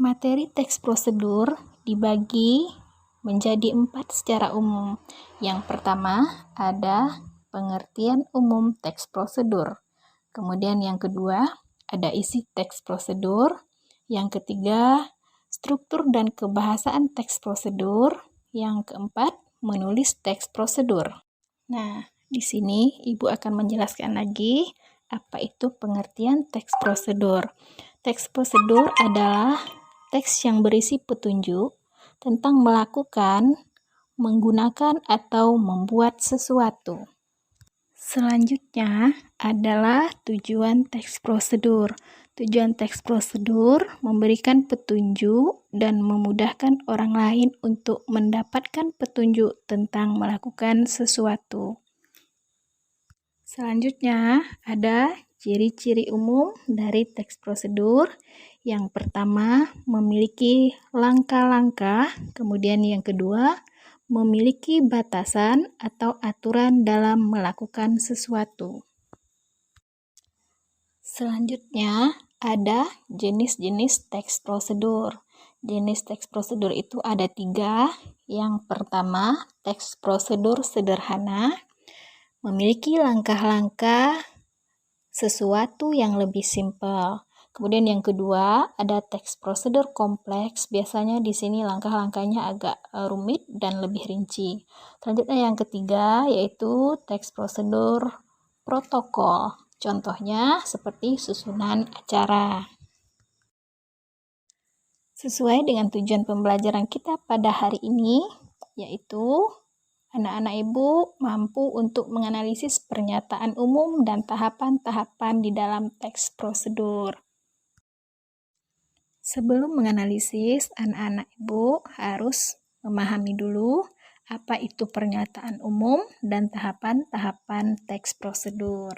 Materi teks prosedur dibagi menjadi 4 secara umum. Yang pertama ada pengertian umum teks prosedur. Kemudian yang kedua ada isi teks prosedur. Yang ketiga struktur dan kebahasaan teks prosedur. Yang keempat menulis teks prosedur. Nah, di sini Ibu akan menjelaskan lagi apa itu pengertian teks prosedur. Teks prosedur adalah teks yang berisi petunjuk tentang melakukan, menggunakan, atau membuat sesuatu. Selanjutnya adalah tujuan teks prosedur. Tujuan teks prosedur memberikan petunjuk dan memudahkan orang lain untuk mendapatkan petunjuk tentang melakukan sesuatu. Selanjutnya ada ciri-ciri umum dari teks prosedur. Yang pertama, memiliki langkah-langkah. Kemudian yang kedua, memiliki batasan atau aturan dalam melakukan sesuatu. Selanjutnya, ada jenis-jenis teks prosedur. Jenis teks prosedur itu ada 3. Yang pertama, teks prosedur sederhana. Memiliki langkah-langkah sesuatu yang lebih simpel. Kemudian yang kedua, ada teks prosedur kompleks. Biasanya di sini langkah-langkahnya agak rumit dan lebih rinci. Selanjutnya yang ketiga, yaitu teks prosedur protokol. Contohnya seperti susunan acara. Sesuai dengan tujuan pembelajaran kita pada hari ini, yaitu anak-anak Ibu mampu untuk menganalisis pernyataan umum dan tahapan-tahapan di dalam teks prosedur. Sebelum menganalisis, anak-anak Ibu harus memahami dulu apa itu pernyataan umum dan tahapan-tahapan teks prosedur.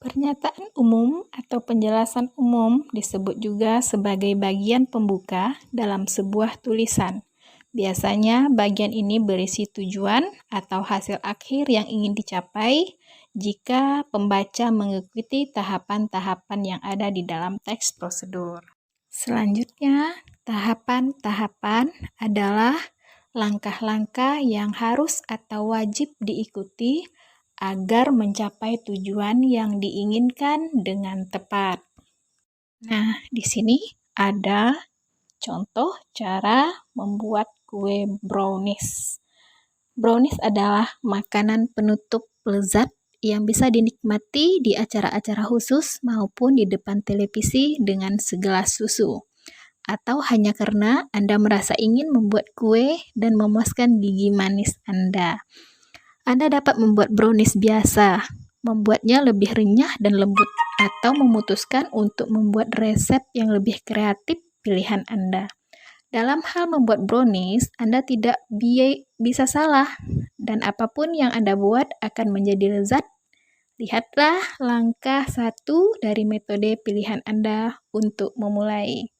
Pernyataan umum atau penjelasan umum disebut juga sebagai bagian pembuka dalam sebuah tulisan. Biasanya bagian ini berisi tujuan atau hasil akhir yang ingin dicapai jika pembaca mengikuti tahapan-tahapan yang ada di dalam teks prosedur. Selanjutnya, tahapan-tahapan adalah langkah-langkah yang harus atau wajib diikuti agar mencapai tujuan yang diinginkan dengan tepat. Nah, di sini ada contoh cara membuat kue brownies. Brownies adalah makanan penutup lezat yang bisa dinikmati di acara-acara khusus maupun di depan televisi dengan segelas susu. Atau hanya karena Anda merasa ingin membuat kue dan memuaskan gigi manis Anda. Anda dapat membuat brownies biasa, membuatnya lebih renyah dan lembut, atau memutuskan untuk membuat resep yang lebih kreatif pilihan Anda. Dalam hal membuat brownies, Anda tidak bisa salah, dan apapun yang Anda buat akan menjadi lezat. Lihatlah langkah 1 dari metode pilihan Anda untuk memulai.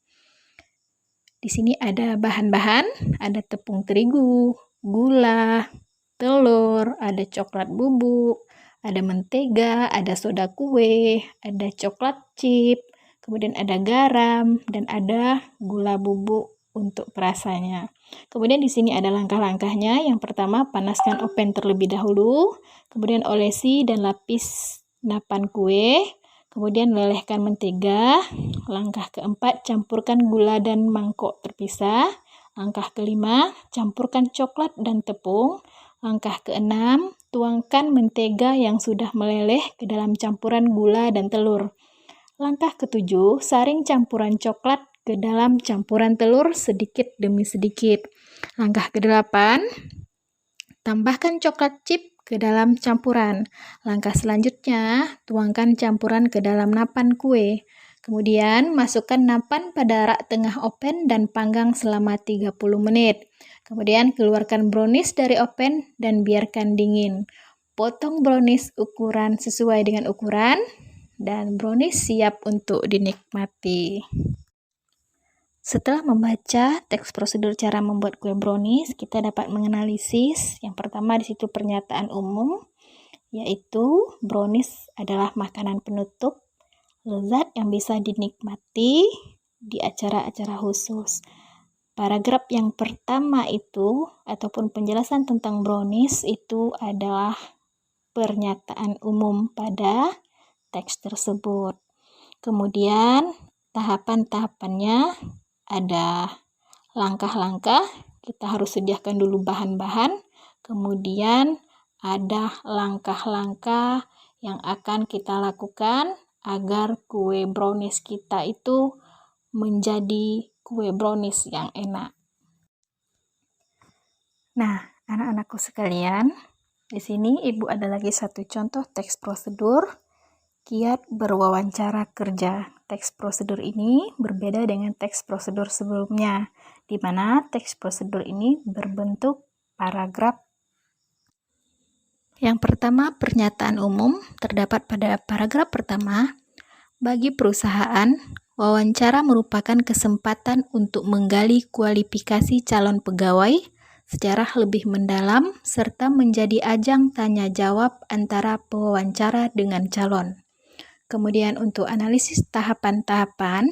Di sini ada bahan-bahan, ada tepung terigu, gula, telur, ada coklat bubuk, ada mentega, ada soda kue, ada coklat chip, kemudian ada garam, dan ada gula bubuk untuk perasanya. Kemudian di sini ada langkah-langkahnya. Yang pertama, panaskan oven terlebih dahulu, kemudian olesi dan lapis napan kue, kemudian lelehkan mentega. Langkah keempat, campurkan gula dan mangkok terpisah. Langkah kelima, campurkan coklat dan tepung. Langkah keenam, tuangkan mentega yang sudah meleleh ke dalam campuran gula dan telur. Langkah ketujuh, saring campuran coklat ke dalam campuran telur sedikit demi sedikit. Langkah kedelapan, tambahkan coklat chip ke dalam campuran. Langkah selanjutnya, tuangkan campuran ke dalam napan kue. Kemudian, masukkan napan pada rak tengah oven dan panggang selama 30 menit. Kemudian, keluarkan brownies dari oven dan biarkan dingin. Potong brownies ukuran sesuai dengan ukuran, dan brownies siap untuk dinikmati. Setelah membaca teks prosedur cara membuat kue brownies, kita dapat menganalisis. Yang pertama di situ pernyataan umum, yaitu brownies adalah makanan penutup lezat yang bisa dinikmati di acara-acara khusus. Paragraf yang pertama itu, ataupun penjelasan tentang brownies itu adalah pernyataan umum pada teks tersebut. Kemudian, tahapan-tahapannya ada langkah-langkah, kita harus sediakan dulu bahan-bahan, kemudian ada langkah-langkah yang akan kita lakukan agar kue brownies kita itu menjadi kue brownies yang enak. Nah, anak-anakku sekalian, di sini Ibu ada lagi satu contoh teks prosedur kiat berwawancara kerja. Teks prosedur ini berbeda dengan teks prosedur sebelumnya, di mana teks prosedur ini berbentuk paragraf. Yang pertama, pernyataan umum terdapat pada paragraf pertama. Bagi perusahaan, wawancara merupakan kesempatan untuk menggali kualifikasi calon pegawai secara lebih mendalam serta menjadi ajang tanya jawab antara pewawancara dengan calon. Kemudian untuk analisis tahapan-tahapan,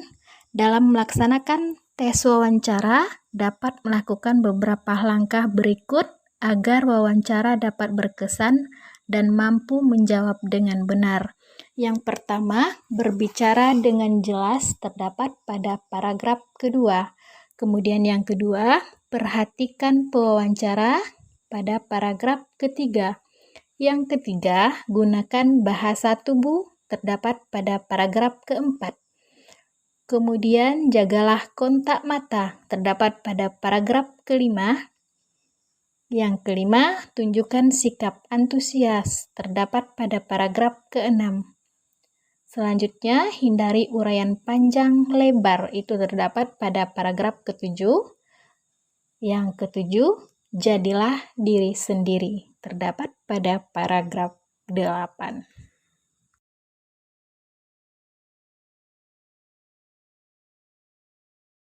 dalam melaksanakan tes wawancara dapat melakukan beberapa langkah berikut agar wawancara dapat berkesan dan mampu menjawab dengan benar. Yang pertama, berbicara dengan jelas terdapat pada paragraf kedua. Kemudian yang kedua, perhatikan pewawancara pada paragraf ketiga. Yang ketiga, gunakan bahasa tubuh terdapat pada paragraf keempat. Kemudian jagalah kontak mata terdapat pada paragraf kelima. Yang kelima, tunjukkan sikap antusias terdapat pada paragraf keenam. Selanjutnya, hindari uraian panjang lebar itu terdapat pada paragraf ketujuh. Yang ketujuh, jadilah diri sendiri terdapat pada paragraf 8.